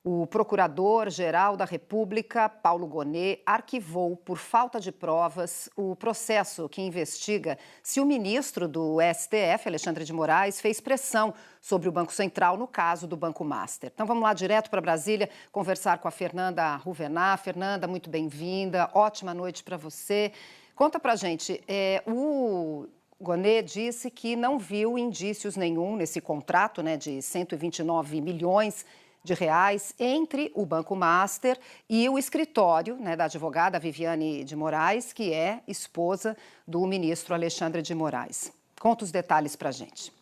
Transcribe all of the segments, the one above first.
O Procurador-Geral da República, Paulo Gonet, arquivou por falta de provas o processo que investiga se o ministro do STF, Alexandre de Moraes, fez pressão sobre o Banco Central no caso do Banco Master. Então vamos lá direto para Brasília conversar com a Fernanda Ruvenar. Fernanda, muito bem-vinda, ótima noite para você. Conta para a gente, o Gonet disse que não viu indícios nenhum nesse contrato, de 129 milhões de reais entre o Banco Master e o escritório, da advogada Viviane de Moraes, que é esposa do ministro Alexandre de Moraes. Conta os detalhes para a gente.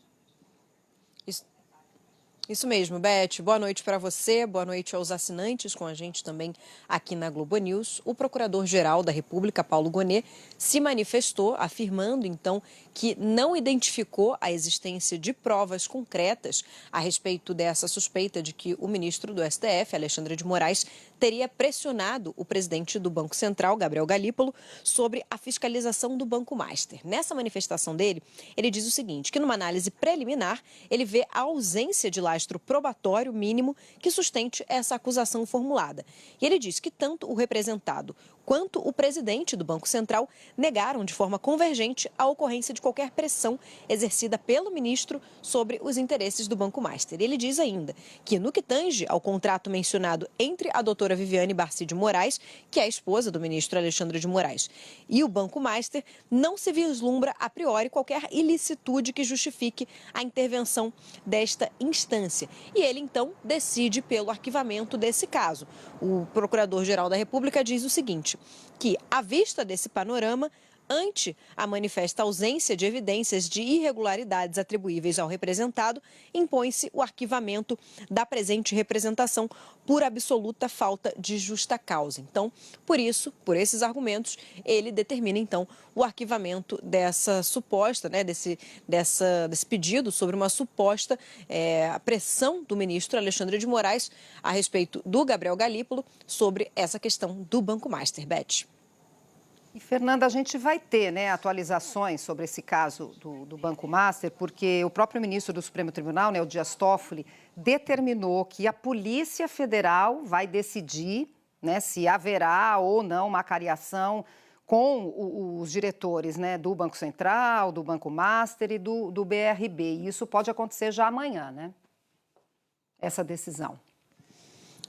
Isso mesmo, Beth. Boa noite para você, boa noite aos assinantes com a gente também aqui na Globo News. O Procurador-Geral da República, Paulo Gonet, se manifestou afirmando, então, que não identificou a existência de provas concretas a respeito dessa suspeita de que o ministro do STF, Alexandre de Moraes, teria pressionado o presidente do Banco Central, Gabriel Galípolo, sobre a fiscalização do Banco Master. Nessa manifestação dele, ele diz o seguinte, que numa análise preliminar, ele vê a ausência de lastro probatório mínimo que sustente essa acusação formulada. E ele diz que tanto o representado quanto o presidente do Banco Central negaram de forma convergente a ocorrência de qualquer pressão exercida pelo ministro sobre os interesses do Banco Master. Ele diz ainda que, no que tange ao contrato mencionado entre a doutora Viviane Barcy de Moraes, que é a esposa do ministro Alexandre de Moraes, e o Banco Master, não se vislumbra a priori qualquer ilicitude que justifique a intervenção desta instância. E ele, então, decide pelo arquivamento desse caso. O Procurador-Geral da República diz o seguinte, que, à vista desse panorama, ante a manifesta ausência de evidências de irregularidades atribuíveis ao representado, impõe-se o arquivamento da presente representação por absoluta falta de justa causa. Então, por isso, por esses argumentos, ele determina, então, o arquivamento dessa suposta, desse pedido sobre uma suposta pressão do ministro Alexandre de Moraes a respeito do Gabriel Galípolo sobre essa questão do Banco Master. Beth. E, Fernanda, a gente vai ter atualizações sobre esse caso do Banco Master, porque o próprio ministro do Supremo Tribunal, o Dias Toffoli, determinou que a Polícia Federal vai decidir se haverá ou não uma cariação com os diretores do Banco Central, do Banco Master e do BRB. E isso pode acontecer já amanhã, essa decisão.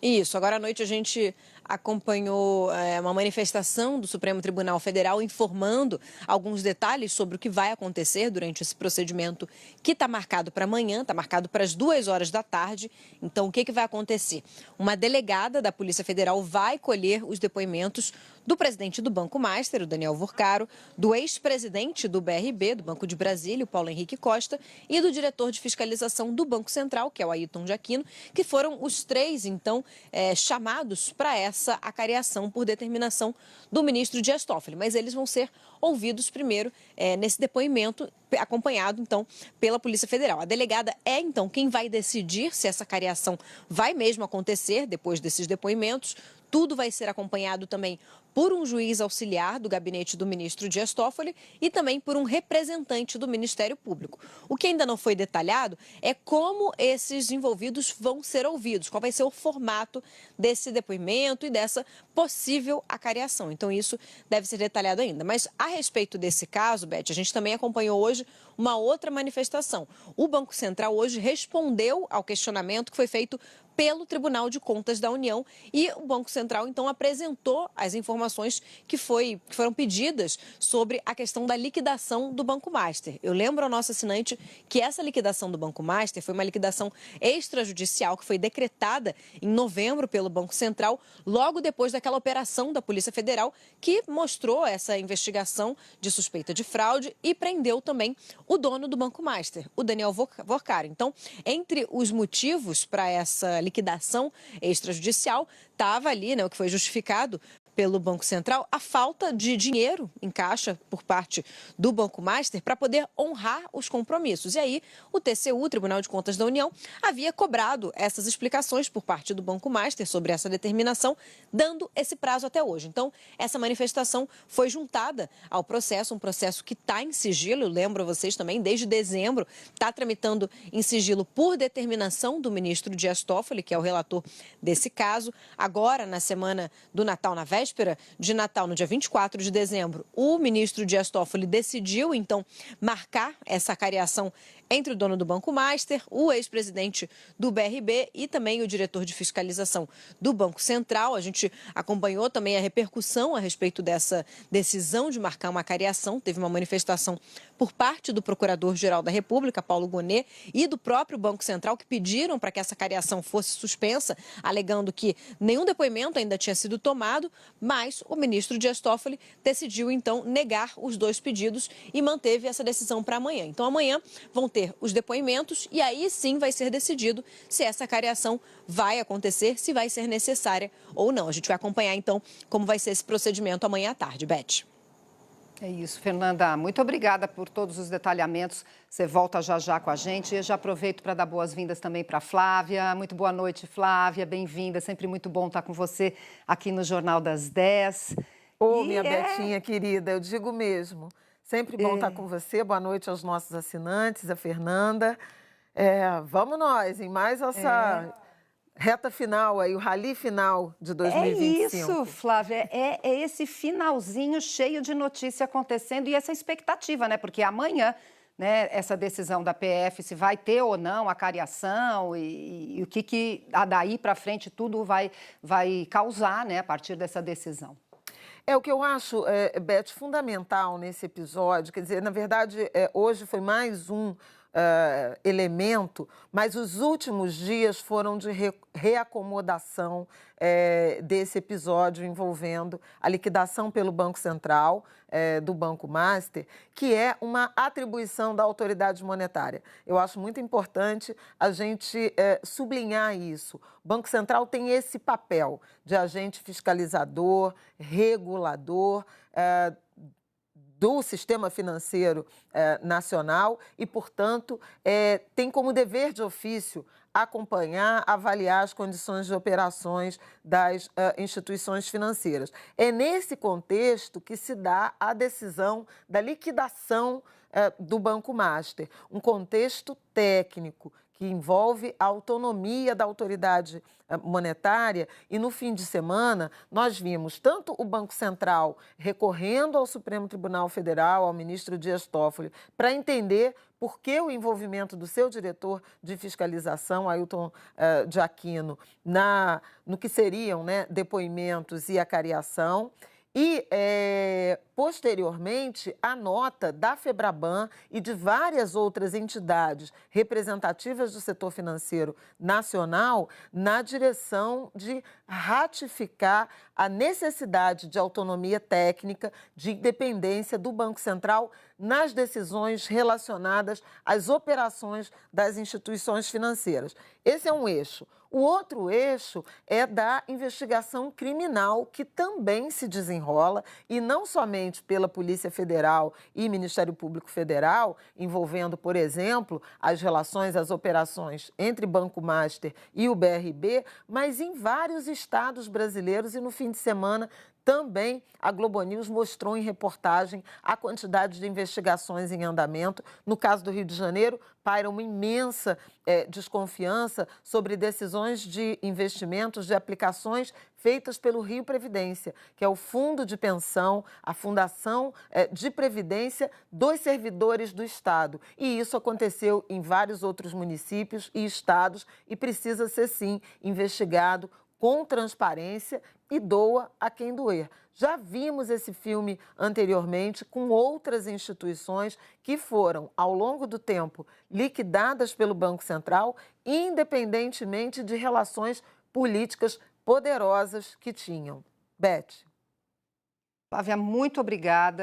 Isso, agora à noite a gente acompanhou uma manifestação do Supremo Tribunal Federal informando alguns detalhes sobre o que vai acontecer durante esse procedimento que está marcado para amanhã, está marcado para as 2 horas da tarde. Então, o que vai acontecer? Uma delegada da Polícia Federal vai colher os depoimentos do presidente do Banco Master, o Daniel Vorcaro, do ex-presidente do BRB, do Banco de Brasília, o Paulo Henrique Costa, e do diretor de fiscalização do Banco Central, que é o Ailton de Aquino, que foram os três, então, chamados para essa acariação por determinação do ministro Dias Toffoli. Mas eles vão ser ouvidos primeiro nesse depoimento, acompanhado, então, pela Polícia Federal. A delegada é, então, quem vai decidir se essa cariação vai mesmo acontecer depois desses depoimentos. Tudo vai ser acompanhado também por um juiz auxiliar do gabinete do ministro Dias Toffoli e também por um representante do Ministério Público. O que ainda não foi detalhado é como esses envolvidos vão ser ouvidos, qual vai ser o formato desse depoimento e dessa possível acariação. Então, isso deve ser detalhado ainda. Mas, a respeito desse caso, Beth, a gente também acompanhou hoje uma outra manifestação. O Banco Central hoje respondeu ao questionamento que foi feito pelo Tribunal de Contas da União e o Banco Central, então, apresentou as informações que foram pedidas sobre a questão da liquidação do Banco Master. Eu lembro ao nosso assinante que essa liquidação do Banco Master foi uma liquidação extrajudicial que foi decretada em novembro pelo Banco Central, logo depois daquela operação da Polícia Federal que mostrou essa investigação de suspeita de fraude e prendeu também o dono do Banco Master, o Daniel Vorcaro. Então, entre os motivos para essa liquidação extrajudicial, estava ali, o que foi justificado pelo Banco Central a falta de dinheiro em caixa por parte do Banco Master para poder honrar os compromissos. E aí o TCU, o Tribunal de Contas da União, havia cobrado essas explicações por parte do Banco Master sobre essa determinação, dando esse prazo até hoje. Então, essa manifestação foi juntada ao processo, um processo que está em sigilo, eu lembro a vocês também, desde dezembro, está tramitando em sigilo por determinação do ministro Dias Toffoli, que é o relator desse caso. Agora, na semana do Natal, na véspera de Natal, no dia 24 de dezembro, o ministro Dias Toffoli decidiu, então, marcar essa cariação entre o dono do Banco Master, o ex-presidente do BRB e também o diretor de fiscalização do Banco Central. A gente acompanhou também a repercussão a respeito dessa decisão de marcar uma cariação. Teve uma manifestação por parte do Procurador-Geral da República, Paulo Gonet, e do próprio Banco Central, que pediram para que essa cariação fosse suspensa, alegando que nenhum depoimento ainda tinha sido tomado, mas o ministro Dias Toffoli decidiu, então, negar os dois pedidos e manteve essa decisão para amanhã. Então, amanhã vão ter os depoimentos e aí sim vai ser decidido se essa cariação vai acontecer, se vai ser necessária ou não. A gente vai acompanhar, então, como vai ser esse procedimento amanhã à tarde. Beth. É isso, Fernanda. Muito obrigada por todos os detalhamentos. Você volta já já com a gente. Eu já aproveito para dar boas-vindas também para a Flávia. Muito boa noite, Flávia. Bem-vinda. Sempre muito bom estar com você aqui no Jornal das 10. Minha Betinha querida, eu digo mesmo. Sempre bom estar com você. Boa noite aos nossos assinantes, a Fernanda. Vamos nós em mais essa reta final aí, o rally final de 2025. É isso, Flávia. É esse finalzinho cheio de notícia acontecendo e essa expectativa, né? Porque amanhã, né, essa decisão da PF, se vai ter ou não a cariação e o que daí para frente tudo vai causar, né, a partir dessa decisão. O que eu acho, Beth, fundamental nesse episódio, quer dizer, na verdade, hoje foi mais um elemento, mas os últimos dias foram de reacomodação desse episódio envolvendo a liquidação pelo Banco Central, do Banco Master, que é uma atribuição da autoridade monetária. Eu acho muito importante a gente sublinhar isso. O Banco Central tem esse papel de agente fiscalizador, regulador, do sistema financeiro nacional e, portanto, tem como dever de ofício acompanhar, avaliar as condições de operações das instituições financeiras. É nesse contexto que se dá a decisão da liquidação do Banco Master, um contexto técnico que envolve a autonomia da autoridade monetária e no fim de semana nós vimos tanto o Banco Central recorrendo ao Supremo Tribunal Federal, ao ministro Dias Toffoli, para entender por que o envolvimento do seu diretor de fiscalização, Ailton de Aquino, no que seriam, né, depoimentos e a cariação. E, posteriormente, a nota da FEBRABAN e de várias outras entidades representativas do setor financeiro nacional na direção de ratificar a necessidade de autonomia técnica, de independência do Banco Central nas decisões relacionadas às operações das instituições financeiras. Esse é um eixo. O outro eixo é da investigação criminal, que também se desenrola, e não somente pela Polícia Federal e Ministério Público Federal, envolvendo, por exemplo, as relações, as operações entre Banco Master e o BRB, mas em vários estados brasileiros. E no fim de semana também a Globo News mostrou em reportagem a quantidade de investigações em andamento. No caso do Rio de Janeiro, paira uma imensa desconfiança sobre decisões de investimentos, de aplicações feitas pelo Rio Previdência, que é o fundo de pensão, a fundação de previdência dos servidores do Estado. E isso aconteceu em vários outros municípios e estados e precisa ser, sim, investigado com transparência e doa a quem doer. Já vimos esse filme anteriormente com outras instituições que foram, ao longo do tempo, liquidadas pelo Banco Central, independentemente de relações políticas poderosas que tinham. Beth. Flávia, muito obrigada.